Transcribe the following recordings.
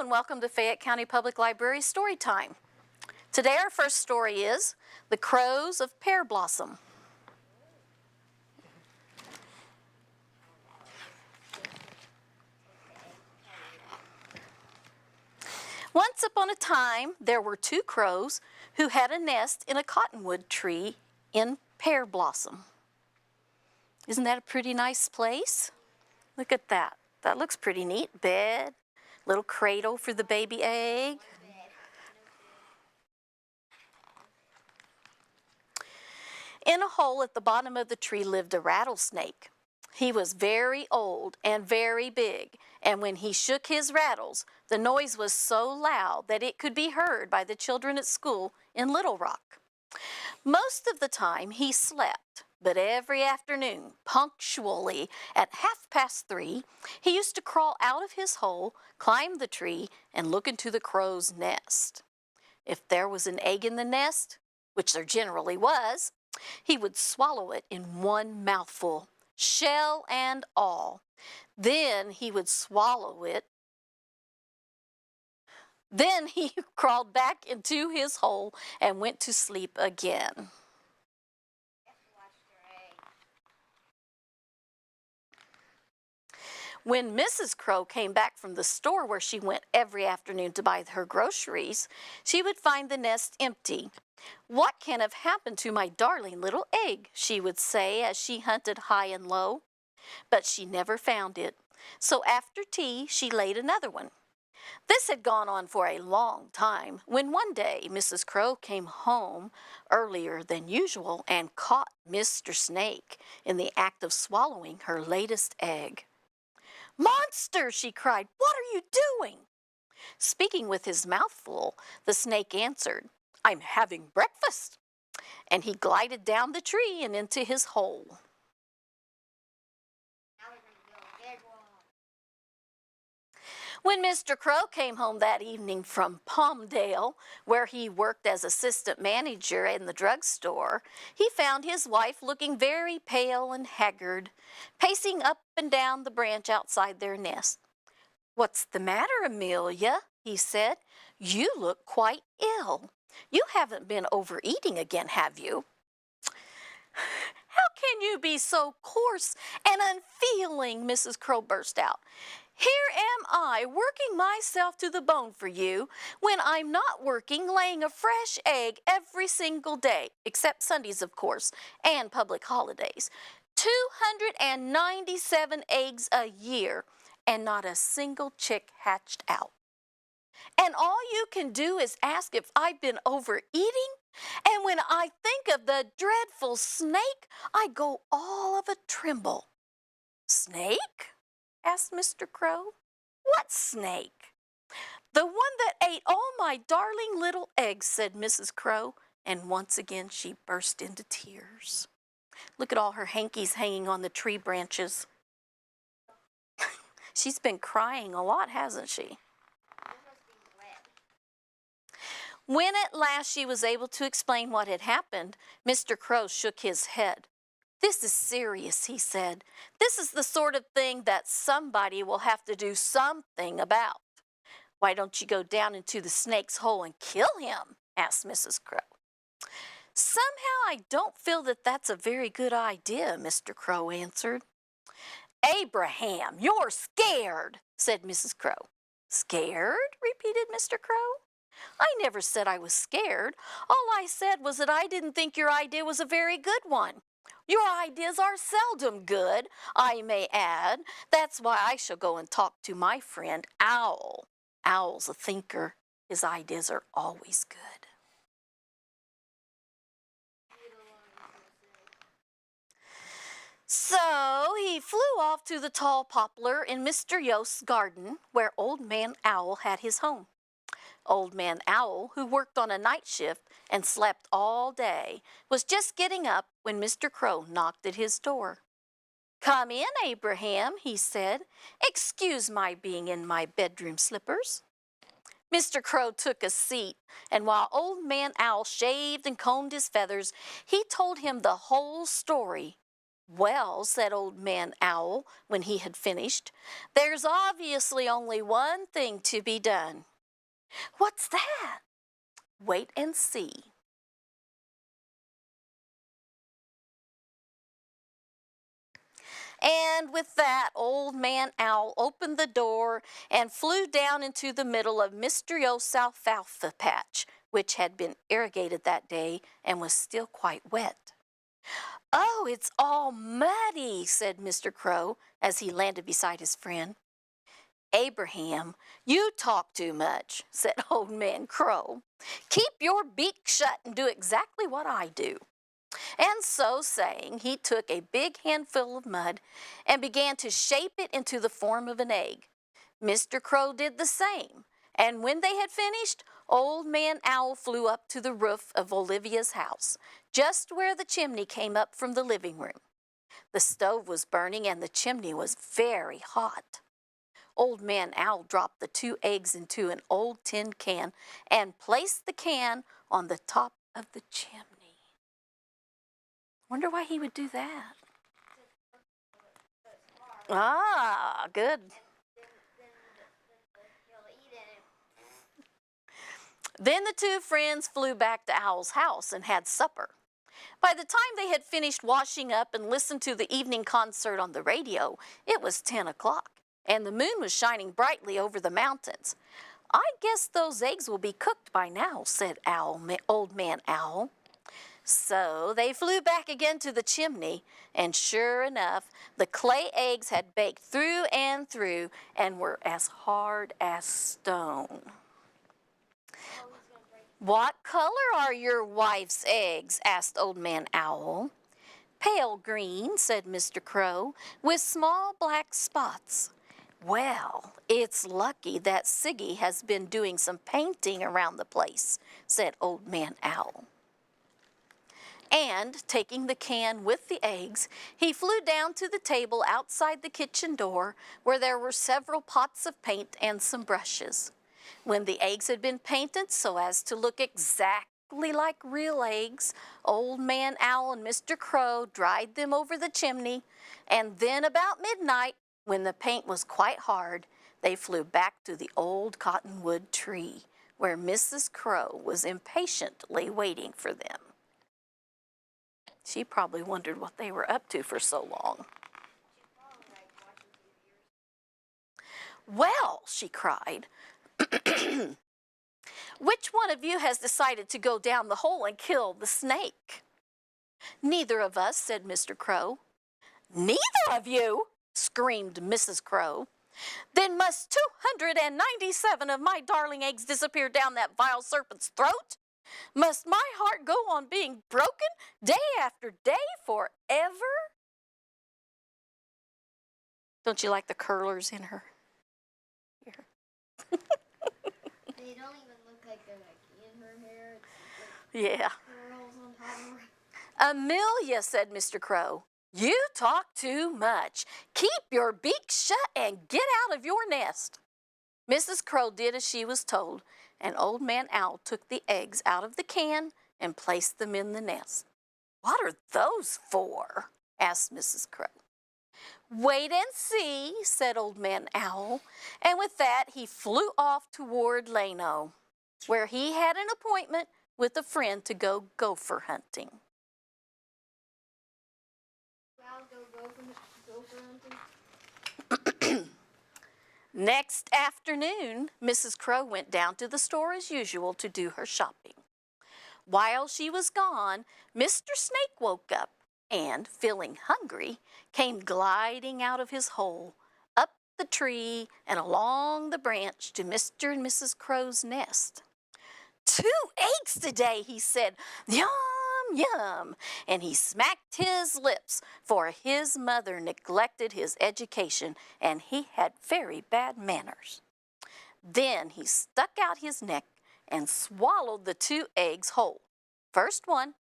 and welcome to Fayette County Public Library Storytime. Today our first story is The Crows of Pear Blossom. Once upon a time, there were two crows who had a nest in a cottonwood tree in pear blossom. Isn't that a pretty nice place? Look at that. That looks pretty neat. Bed, little cradle for the baby egg. In a hole at the bottom of the tree lived a rattlesnake. He was very old and very big, and when he shook his rattles, the noise was so loud that it could be heard by the children at school in Little Rock. Most of the time he slept, but every afternoon, punctually at 3:30, he used to crawl out of his hole, climb the tree, and look into the crow's nest. If there was an egg in the nest, which there generally was, he would swallow it in one mouthful, shell and all. Then he would swallow it. Then he crawled back into his hole and went to sleep again. When Mrs. Crow came back from the store where she went every afternoon to buy her groceries, she would find the nest empty. "What can have happened to my darling little egg?" she would say as she hunted high and low. But she never found it. So after tea, she laid another one. This had gone on for a long time when one day Mrs. Crow came home earlier than usual and caught Mr. Snake in the act of swallowing her latest egg. "Monster!" she cried. "What are you doing?" Speaking with his mouth full, the snake answered, "I'm having breakfast." And he glided down the tree and into his hole. When Mr. Crow came home that evening from Palmdale, where he worked as assistant manager in the drugstore, he found his wife looking very pale and haggard, pacing up and down the branch outside their nest. "What's the matter, Amelia?" he said. "You look quite ill. You haven't been overeating again, have you?" "How can you be so coarse and unfeeling?" Mrs. Crow burst out. "Here am I working myself to the bone for you when I'm not working, laying a fresh egg every single day, except Sundays, of course, and public holidays. 297 eggs a year, and not a single chick hatched out. And all you can do is ask if I've been overeating? And when I think of the dreadful snake, I go all of a tremble." "Snake?" asked Mr. Crow. "What snake?" "The one that ate all my darling little eggs," said Mrs. Crow, and once again she burst into tears. Look at all her hankies hanging on the tree branches. She's been crying a lot, hasn't she? When at last she was able to explain what had happened, Mr. Crow shook his head. "This is serious," he said. "This is the sort of thing that somebody will have to do something about." "Why don't you go down into the snake's hole and kill him?" asked Mrs. Crow. "Somehow I don't feel that that's a very good idea," Mr. Crow answered. "Abraham, you're scared," said Mrs. Crow. "Scared?" repeated Mr. Crow. "I never said I was scared. All I said was that I didn't think your idea was a very good one. Your ideas are seldom good, I may add. That's why I shall go and talk to my friend Owl. Owl's a thinker. His ideas are always good." So he flew off to the tall poplar in Mr. Yost's garden, where Old Man Owl had his home. Old Man Owl, who worked on a night shift and slept all day, was just getting up when Mr. Crow knocked at his door. "Come in, Abraham," he said. "Excuse my being in my bedroom slippers." Mr. Crow took a seat, and while Old Man Owl shaved and combed his feathers, he told him the whole story "Well," said Old Man Owl when he had finished, "there's obviously only one thing to be done." "What's that?" "Wait and see." And with that, Old Man Owl opened the door and flew down into the middle of Mr. Yost's alfalfa patch, which had been irrigated that day and was still quite wet. "Oh, it's all muddy," said Mr. Crow as he landed beside his friend. "Abraham, you talk too much," said Old Man Crow. "Keep your beak shut and do exactly what I do." And so saying, he took a big handful of mud and began to shape it into the form of an egg. Mr. Crow did the same, and when they had finished, Old Man Owl flew up to the roof of Olivia's house, just where the chimney came up from the living room. The stove was burning and the chimney was very hot. Old Man Owl dropped the 2 eggs into an old tin can and placed the can on the top of the chimney. Wonder why he would do that. Ah, good. Then the 2 friends flew back to Owl's house and had supper. By the time they had finished washing up and listened to the evening concert on the radio, it was 10 o'clock, and the moon was shining brightly over the mountains. "I guess those eggs will be cooked by now," said Old Man Owl. So they flew back again to the chimney, and sure enough, the clay eggs had baked through and through and were as hard as stone. "What color are your wife's eggs?" asked Old Man Owl. "Pale green," said Mr. Crow, "with small black spots." "Well, it's lucky that Siggy has been doing some painting around the place," said Old Man Owl. And, taking the can with the eggs, he flew down to the table outside the kitchen door, where there were several pots of paint and some brushes. When the eggs had been painted so as to look exactly like real eggs, Old Man Owl and Mr. Crow dried them over the chimney, and then about midnight, when the paint was quite hard, they flew back to the old cottonwood tree, where Mrs. Crow was impatiently waiting for them. She probably wondered what they were up to for so long. "Well," she cried, "which one of you has decided to go down the hole and kill the snake?" "Neither of us," said Mr. Crow. "Neither of you?" screamed Mrs. Crow. "Then must 297 of my darling eggs disappear down that vile serpent's throat? Must my heart go on being broken day after day forever?" Don't you like the curlers in her hair? They don't even look like they're in her hair. It's like Yeah. curls on top of her. "Amelia," said Mr. Crow, "you talk too much. Keep your beak shut and get out of your nest." Mrs. Crow did as she was told, and Old Man Owl took the eggs out of the can and placed them in the nest. "What are those for?" asked Mrs. Crow. "Wait and see," said Old Man Owl, and with that he flew off toward Lano, where he had an appointment with a friend to go gopher hunting. Gopher hunting. Next afternoon, Mrs. Crow went down to the store as usual to do her shopping. While she was gone, Mr. Snake woke up and, feeling hungry, came gliding out of his hole, up the tree and along the branch to Mr. and Mrs. Crow's nest. "2 eggs today," he said. "Yum, yum," and he smacked his lips, for his mother neglected his education and he had very bad manners. Then he stuck out his neck and swallowed the 2 eggs whole, first one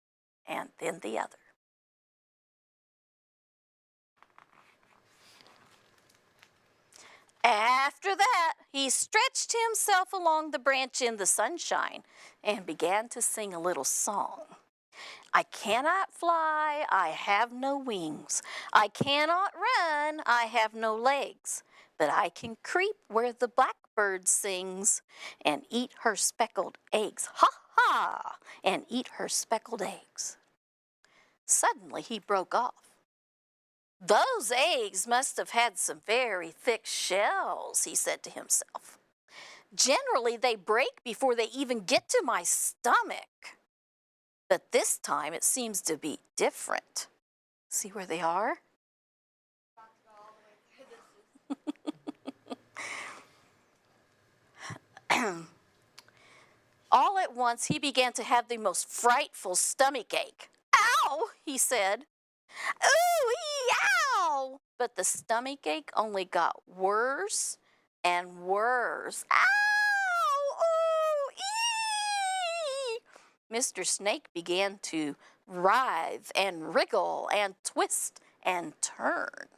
and then the other. After that, he stretched himself along the branch in the sunshine and began to sing a little song. I cannot fly, I have no wings. I cannot run, I have no legs. But I can creep where the blackbird sings and eat her speckled eggs. Ha ha! And eat her speckled eggs. Suddenly he broke off. Those eggs must have had some very thick shells, he said to himself. Generally, they break before they even get to my stomach. But this time it seems to be different. See where they are? All at once he began to have the most frightful stomach ache. Ow, he said. Ooh, ow! But the stomach ache only got worse and worse. Ow! Ooh, ee! Mr. Snake began to writhe and wriggle and twist and turn.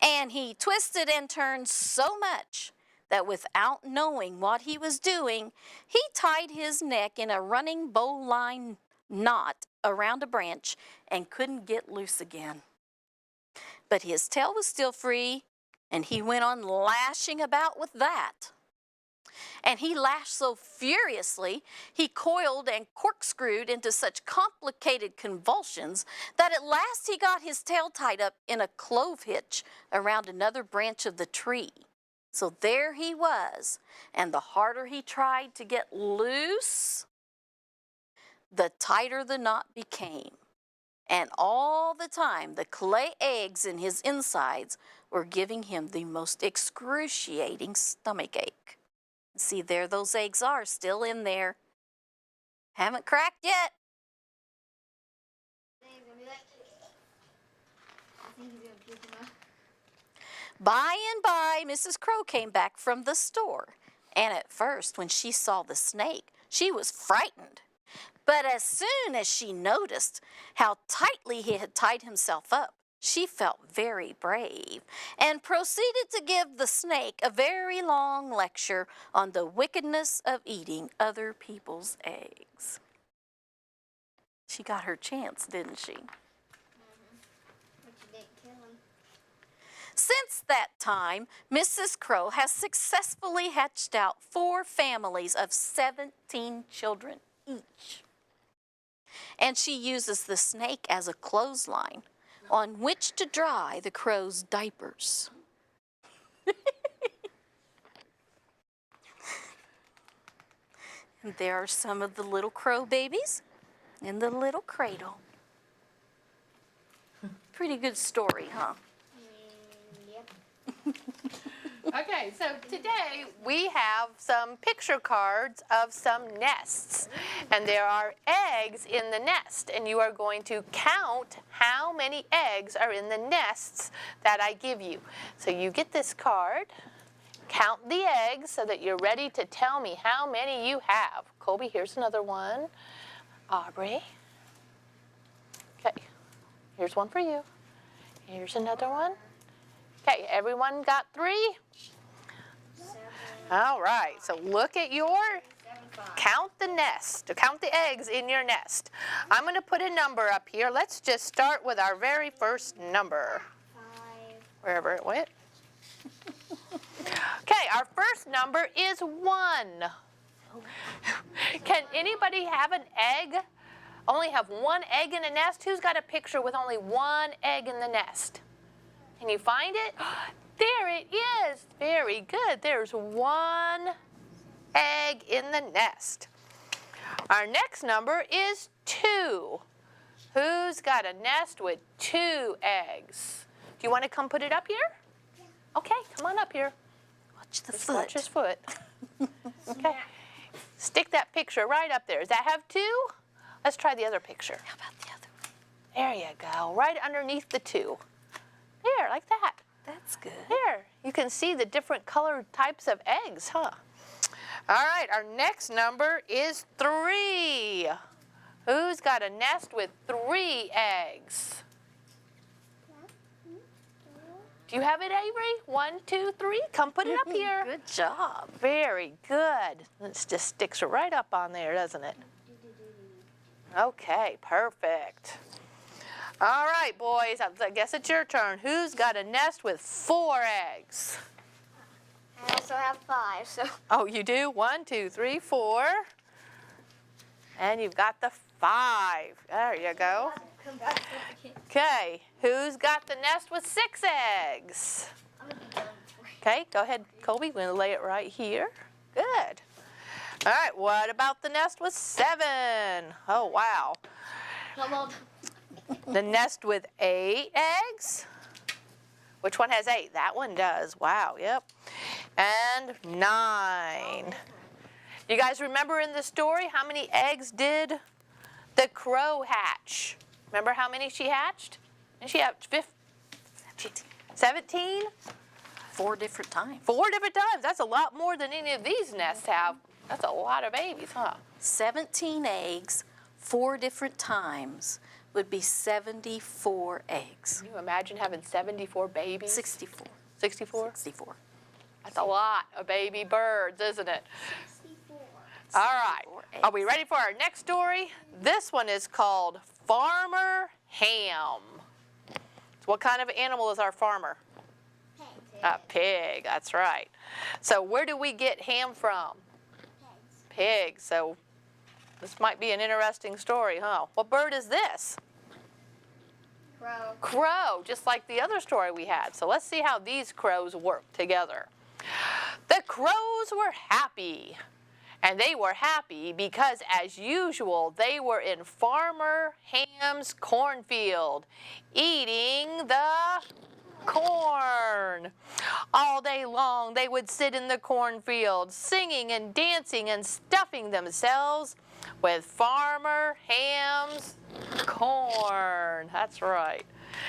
And he twisted and turned so much that without knowing what he was doing, he tied his neck in a running bowline knot around a branch and couldn't get loose again. But his tail was still free, and he went on lashing about with that. And he lashed so furiously, he coiled and corkscrewed into such complicated convulsions that at last he got his tail tied up in a clove hitch around another branch of the tree. So there he was, and the harder he tried to get loose, the tighter the knot became. And all the time, the clay eggs in his insides were giving him the most excruciating stomach ache. See, there those eggs are, still in there. Haven't cracked yet. Then he's gonna be like, I think he's gonna puke him out. By and by, Mrs. Crow came back from the store. And at first, when she saw the snake, she was frightened. But as soon as she noticed how tightly he had tied himself up, she felt very brave and proceeded to give the snake a very long lecture on the wickedness of eating other people's eggs. She got her chance, didn't she? But you didn't kill him. Since that time, Mrs. Crow has successfully hatched out 4 families of 17 children each. And she uses the snake as a clothesline on which to dry the crow's diapers. And there are some of the little crow babies in the little cradle. Pretty good story, huh? Yep. Okay, so today we have some picture cards of some nests. And there are eggs in the nest. And you are going to count how many eggs are in the nests that I give you. So you get this card, count the eggs so that you're ready to tell me how many you have. Colby, here's another one. Aubrey. Okay, here's one for you. Here's another one. Okay, everyone got 3? 7, All right, so look at your, 7, 5. count the nest, count the eggs in your nest. I'm going to put a number up here. Let's just start with our very first number, 5. wherever it went. Okay, our first number is 1. Can anybody have an egg? Only have 1 egg in a nest? Who's got a picture with only 1 egg in the nest? Can you find it? There it is. Very good. There's 1 egg in the nest. Our next number is 2. Who's got a nest with 2 eggs? Do you want to come put it up here? Okay, come on up here. Watch the Just foot. watch his foot. Okay. Stick that picture right up there. Does that have 2? Let's try the other picture. How about the other one? There you go. Right underneath the 2. There, like that. That's good. There. You can see the different colored types of eggs, huh? All right, our next number is 3. Who's got a nest with 3 eggs? Do you have it, Avery? 1, 2, 3. Come put it up here. Good job. Very good. It just sticks right up on there, doesn't it? Okay, perfect. All right, boys, I guess it's your turn. Who's got a nest with 4 eggs? I also have 5, so. Oh, you do? 1, 2, 3, 4. And you've got the 5. There you go. Come back again. Okay, who's got the nest with 6 eggs? I'm gonna be done before. Okay, go ahead, Colby. We're gonna lay it right here. Good. All right, what about the nest with 7? Oh, wow. Come on. The nest with 8 eggs? Which one has 8? That one does. Wow, yep. And 9. You guys remember in the story how many eggs did the crow hatch? Remember how many she hatched? And she hatched 17? 4 different times. 4 different times. That's a lot more than any of these nests have. That's a lot of babies, huh? 17 eggs, 4 different times would be 74 eggs. Can you imagine having 74 babies? 64. 64? 64. That's a lot of baby birds, isn't it? 64. All right. 64 Are we eggs. ready for our next story? This one is called Farmer Ham. So what kind of animal is our farmer? A pig, that's right. So where do we get ham from? Pigs. So this might be an interesting story, huh? What bird is this? Crow. Crow, just like the other story we had. So let's see how these crows work together. The crows were happy. And they were happy because, as usual, they were in Farmer Ham's cornfield, eating the corn. All day long, they would sit in the cornfield, singing and dancing and stuffing themselves with Farmer Ham's corn. That's right.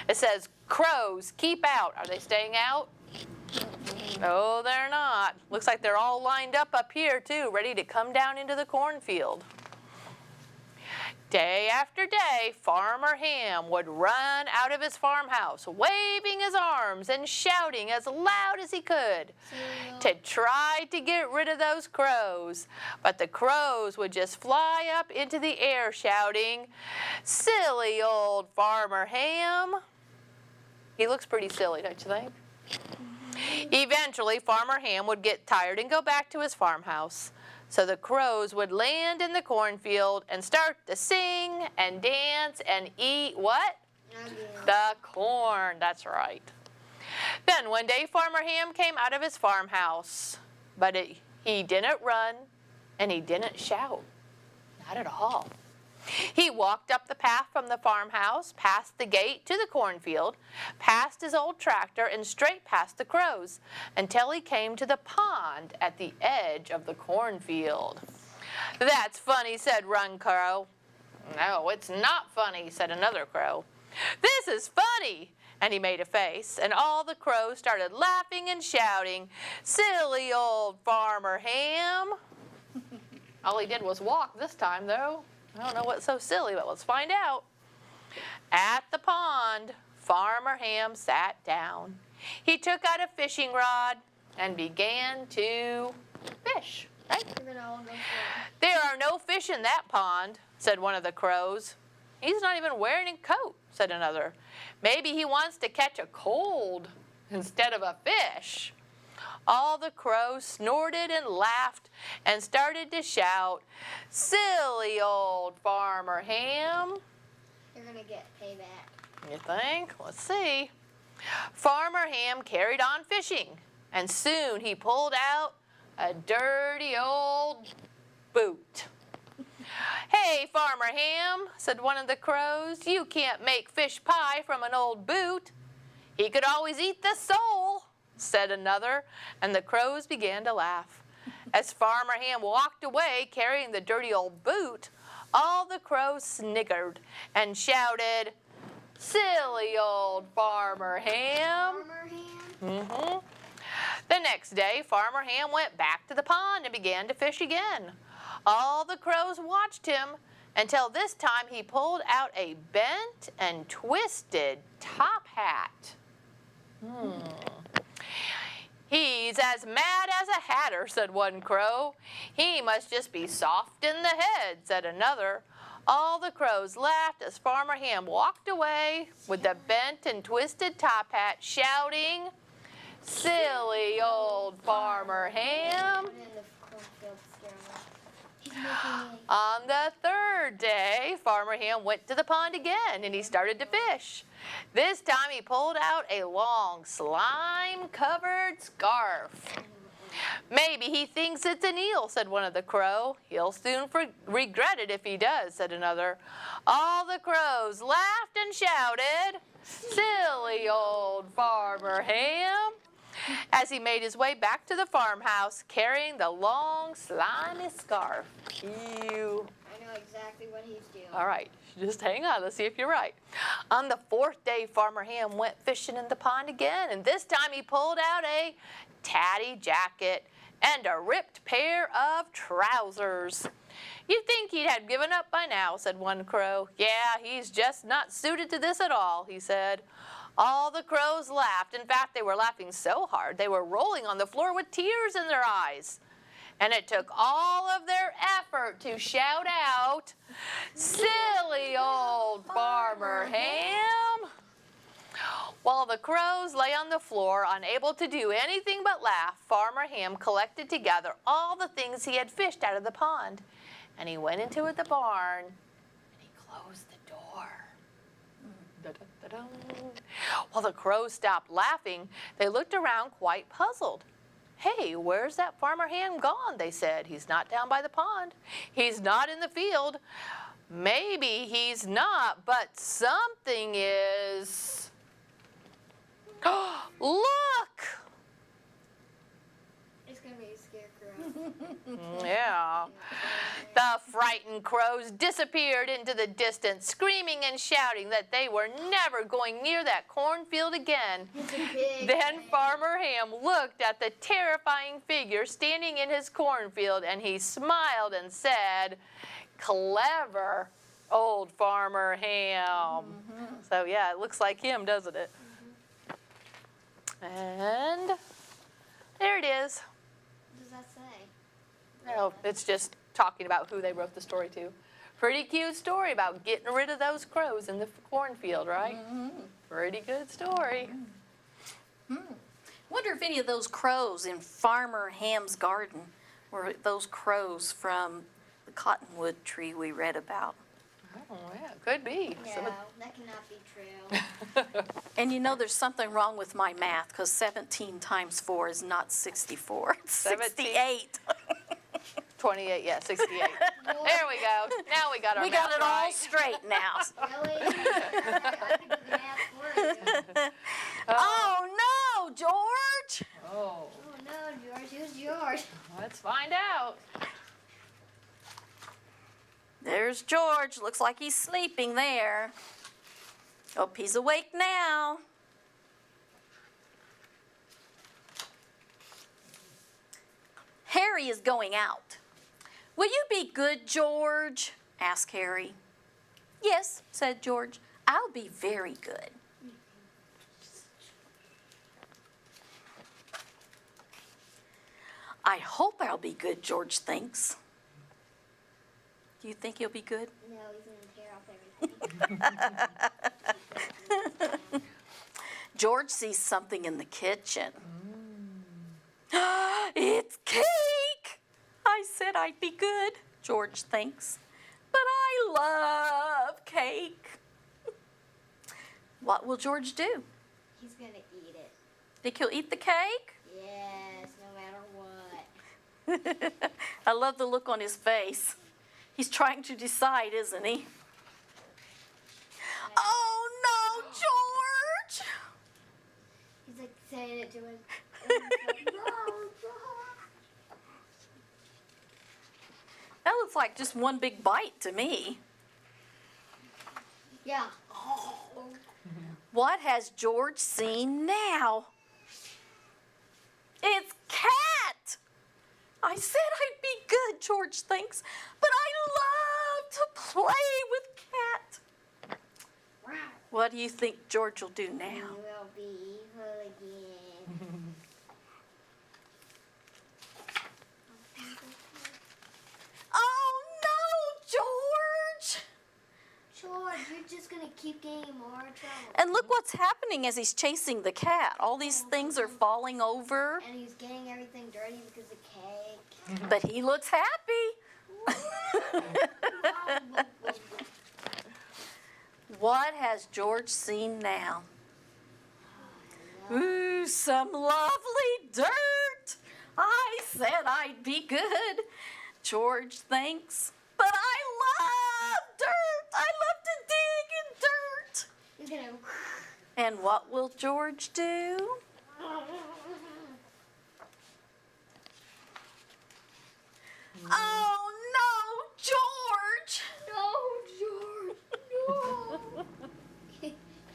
It says, crows, keep out. Are they staying out? No, they're not. Looks like they're all lined up here, too, ready to come down into the cornfield. Day after day, Farmer Ham would run out of his farmhouse, waving his arms and shouting as loud as he could to try to get rid of those crows. But the crows would just fly up into the air shouting, "Silly old Farmer Ham." He looks pretty silly, don't you think? Eventually, Farmer Ham would get tired and go back to his farmhouse. So the crows would land in the cornfield and start to sing and dance and eat what? The corn. That's right. Then one day, Farmer Ham came out of his farmhouse, but he didn't run and he didn't shout. Not at all. He walked up the path from the farmhouse, past the gate to the cornfield, past his old tractor, and straight past the crows, until he came to the pond at the edge of the cornfield. "That's funny," said one crow. "No, it's not funny," said another crow. "This is funny." And he made a face, and all the crows started laughing and shouting, "Silly old Farmer Ham." All he did was walk this time, though. I don't know what's so silly, but let's find out. At the pond, Farmer Ham sat down. He took out a fishing rod and began to fish. Right? "There are no fish in that pond," said one of the crows. "He's not even wearing a coat," said another. "Maybe he wants to catch a cold instead of a fish." All the crows snorted and laughed and started to shout, "Silly old Farmer Ham." You're gonna get payback. You think? Let's see. Farmer Ham carried on fishing, and soon he pulled out a dirty old boot. "Hey, Farmer Ham," said one of the crows, "you can't make fish pie from an old boot." "He could always eat the sole," said another, and the crows began to laugh. As Farmer Ham walked away carrying the dirty old boot, all the crows sniggered and shouted, "Silly old Farmer Ham." Farmer Ham? Mm-hmm. The next day, Farmer Ham went back to the pond and began to fish again. All the crows watched him until this time he pulled out a bent and twisted top hat. He's as mad as a hatter, said one crow. He must just be soft in the head, said another. All the crows laughed as Farmer Ham walked away with the bent and twisted top hat, shouting, "Silly old Farmer Ham." Put it in the cornfield to scare him off. He's making eggs. On the third day, Farmer Ham went to the pond again and he started to fish. This time he pulled out a long slime-covered scarf. "Maybe he thinks it's an eel," said one of the crow. "He'll soon regret it if he does," said another. All the crows laughed and shouted, "Silly old Farmer Ham," as he made his way back to the farmhouse carrying the long slimy scarf. Ew. I know exactly what he's doing. All right, just hang on, let's see if you're right. On the fourth day, Farmer Ham went fishing in the pond again, and this time he pulled out a tatty jacket and a ripped pair of trousers. "You'd think he'd have given up by now," said one crow. "Yeah, he's just not suited to this at all," he said. All the crows laughed. In fact, they were laughing so hard they were rolling on the floor with tears in their eyes. And it took all of their effort to shout out, "Silly old Farmer Ham." While the crows lay on the floor, unable to do anything but laugh, Farmer Ham collected together all the things he had fished out of the pond. And he went into the barn and he closed the door. Da-da-da-dum. While the crows stopped laughing, they looked around quite puzzled. "Hey, where's that Farmer Ham gone?" they said. "He's not down by the pond. He's not in the field. Maybe he's not, but something is." Look! It's gonna be a scarecrow. Yeah. The frightened crows disappeared into the distance, screaming and shouting that they were never going near that cornfield again. It's a big Then thing. Farmer Ham looked at the terrifying figure standing in his cornfield and he smiled and said, "Clever old Farmer Ham." So yeah, it looks like him, doesn't it? And there it is. What does that say? Oh, it's just talking about who they wrote the story to. Pretty cute story about getting rid of those crows in the cornfield, right? Pretty good story. Wonder if any of those crows in Farmer Ham's garden were those crows from the cottonwood tree we read about. Oh, yeah, could be. No, Some of- that cannot be true. And you know there's something wrong with my math because 17 times 4 is not 64. It's 68. 28, yeah, 68. There we go. Now we got our We got math it all right. straight now. Really? I can do the math for you. Oh no, George! Oh, Oh no, George, who's George? let's find out. There's George. Looks like he's sleeping there. Oh, he's awake now. Harry is going out. "Will you be good, George?" asked Harry. "Yes," said George. "I'll be very good." "I hope I'll be good," George thinks. Do you think he'll be good? No, he's gonna tear off everything. George sees something in the kitchen. It's cake! I said I'd be good, George thinks. But I love cake. What will George do? He's gonna eat it. Think he'll eat the cake? Yes, no matter what. I love the look on his face. He's trying to decide, isn't he? Oh no, George! He's like saying it to him. That looks like just one big bite to me. Yeah. What has George seen now? It's Cat! I said I'd be good, George thinks, but I love to play with Cat. Wow. What do you think George will do now? He will be really just gonna keep getting more trouble. And look what's happening as he's chasing the cat. All these things are falling over, And he's getting everything dirty because of cake. but he looks happy. What has George seen now? Ooh, some lovely dirt. I said I'd be good. George thinks, but I love dirt. I love to dig in dirt. He's gonna. And what will George do? Oh no, George! No, George, no.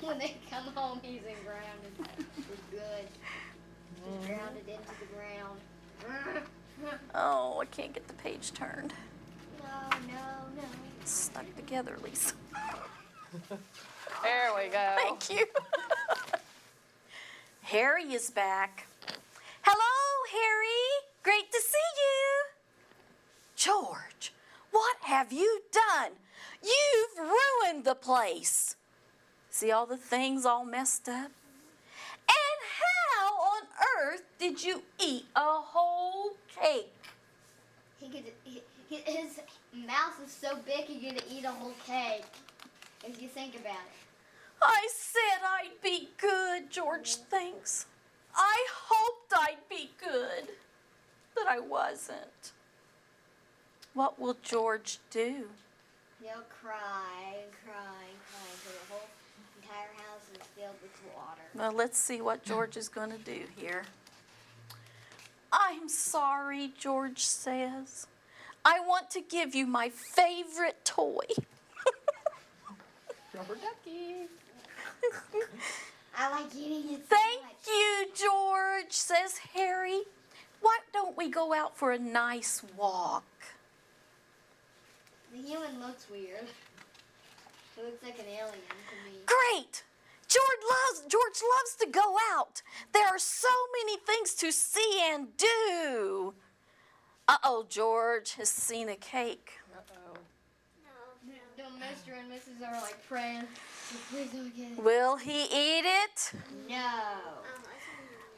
When they come home, he's grounded for good. He's grounded into the ground. Oh, I can't get the page turned. No, no, no. It's stuck together, Lisa. There we go. Thank you. Harry is back. Hello, Harry. Great to see you. George, what have you done? You've ruined the place. See all the things all messed up? And how on earth did you eat a whole cake? His mouth is so big he could eat a whole cake. If you think about it. I said I'd be good, George thinks. I hoped I'd be good, but I wasn't. What will George do? He'll cry and cry and cry until the whole entire house is filled with water. Well, let's see what George is going to do here. I'm sorry, George says. I want to give you my favorite toy. Rubber ducky. I like eating it so Thank much. you, George, says Harry. Why don't we go out for a nice walk? The human looks weird. He looks like an alien to me. Great! George loves to go out. There are so many things to see and do. Uh-oh, George has seen a cake. Uh-oh. Don't Mr. and Mrs. are like praying. Please don't get it. Will he eat it? No.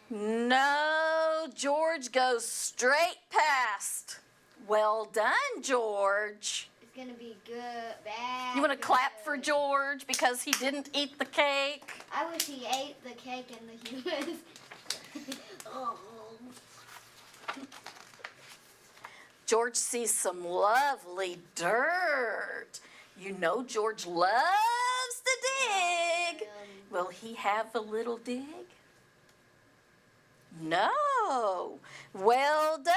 No, George goes straight past. Well done, George. It's gonna be good, bad. You want to clap good. for George because he didn't eat the cake? I wish he ate the cake and the humans. Oh. George sees some lovely dirt. You know George loves to dig. Will he have a little dig? No. Well done,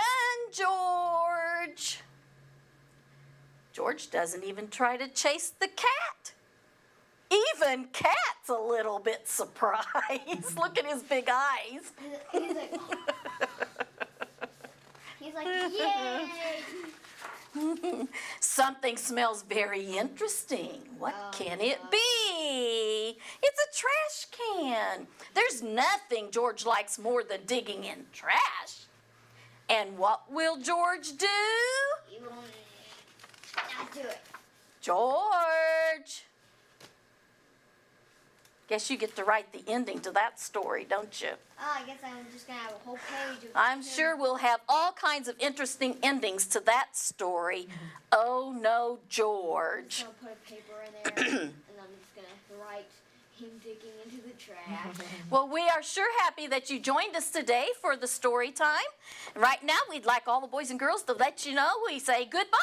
George. George doesn't even try to chase the cat. Even Cat's a little bit surprised. Look at his big eyes. He's like, yay! Something smells very interesting. What can it be? It's a trash can. There's nothing George likes more than digging in trash. And what will George do? You will not do it. George. Guess you get to write the ending to that story, don't you? Oh, I guess I'm just gonna have a whole page of I'm sure we'll have all kinds of interesting endings to that story. Oh no, George. I'm gonna put a paper in there, and I'm just gonna write him digging into the trash. Well, we are sure happy that you joined us today for the story time. Right now, we'd like all the boys and girls to let you know we say goodbye.